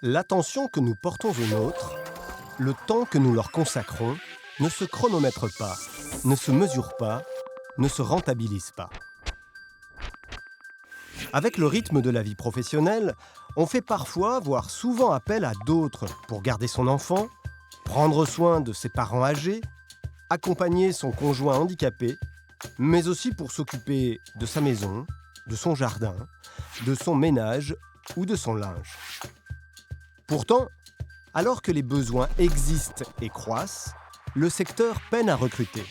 L'attention que nous portons aux nôtres, le temps que nous leur consacrons, ne se chronomètre pas, ne se mesure pas, ne se rentabilise pas. Avec le rythme de la vie professionnelle, on fait parfois, voire souvent appel à d'autres pour garder son enfant, prendre soin de ses parents âgés, accompagner son conjoint handicapé, mais aussi pour s'occuper de sa maison, de son jardin, de son ménage ou de son linge. Pourtant, alors que les besoins existent et croissent, le secteur peine à recruter.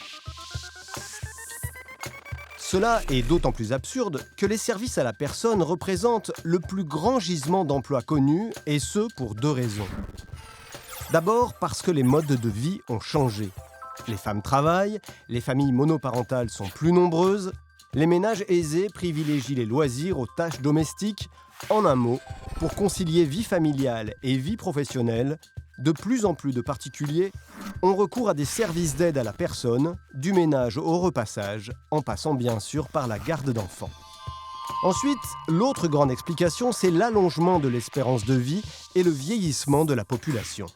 Cela est d'autant plus absurde que les services à la personne représentent le plus grand gisement d'emplois connu, et ce pour deux raisons. D'abord parce que les modes de vie ont changé. Les femmes travaillent, les familles monoparentales sont plus nombreuses, les ménages aisés privilégient les loisirs aux tâches domestiques. En un mot, pour concilier vie familiale et vie professionnelle, de plus en plus de particuliers ont recours à des services d'aide à la personne, du ménage au repassage, en passant bien sûr par la garde d'enfants. Ensuite, l'autre grande explication, c'est l'allongement de l'espérance de vie et le vieillissement de la population.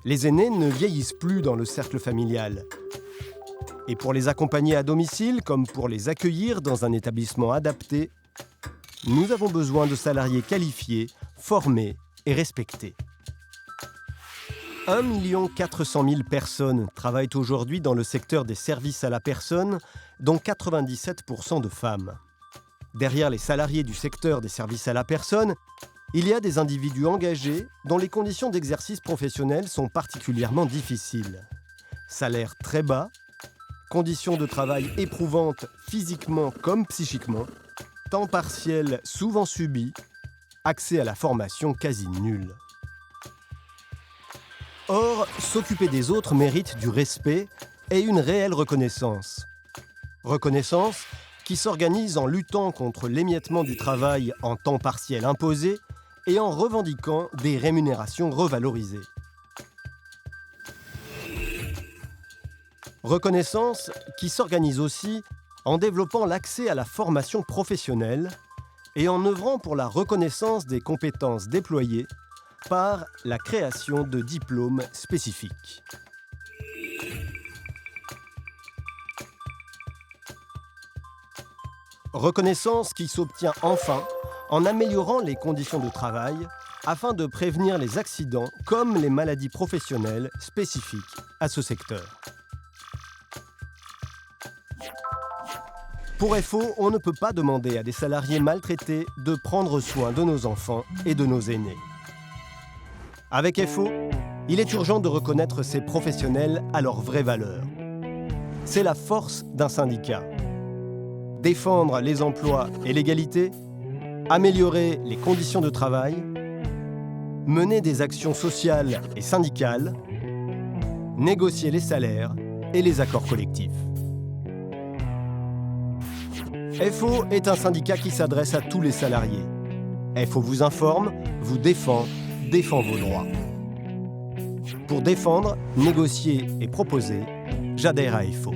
Les aînés ne vieillissent plus dans le cercle familial. Et pour les accompagner à domicile, comme pour les accueillir dans un établissement adapté, nous avons besoin de salariés qualifiés, formés et respectés. 1 400 000 personnes travaillent aujourd'hui dans le secteur des services à la personne, dont 97% de femmes. Derrière les salariés du secteur des services à la personne, il y a des individus engagés dont les conditions d'exercice professionnel sont particulièrement difficiles. Salaire très bas, conditions de travail éprouvantes physiquement comme psychiquement, temps partiel souvent subi, accès à la formation quasi nul. Or, s'occuper des autres mérite du respect et une réelle reconnaissance. Reconnaissance qui s'organise en luttant contre l'émiettement du travail en temps partiel imposé et en revendiquant des rémunérations revalorisées. Reconnaissance qui s'organise aussi en développant l'accès à la formation professionnelle et en œuvrant pour la reconnaissance des compétences déployées par la création de diplômes spécifiques. Reconnaissance qui s'obtient enfin en améliorant les conditions de travail afin de prévenir les accidents comme les maladies professionnelles spécifiques à ce secteur. Pour FO, on ne peut pas demander à des salariés maltraités de prendre soin de nos enfants et de nos aînés. Avec FO, il est urgent de reconnaître ces professionnels à leur vraie valeur. C'est la force d'un syndicat. Défendre les emplois et l'égalité, améliorer les conditions de travail, mener des actions sociales et syndicales, négocier les salaires et les accords collectifs. FO est un syndicat qui s'adresse à tous les salariés. FO vous informe, vous défend vos droits. Pour défendre, négocier et proposer, j'adhère à FO.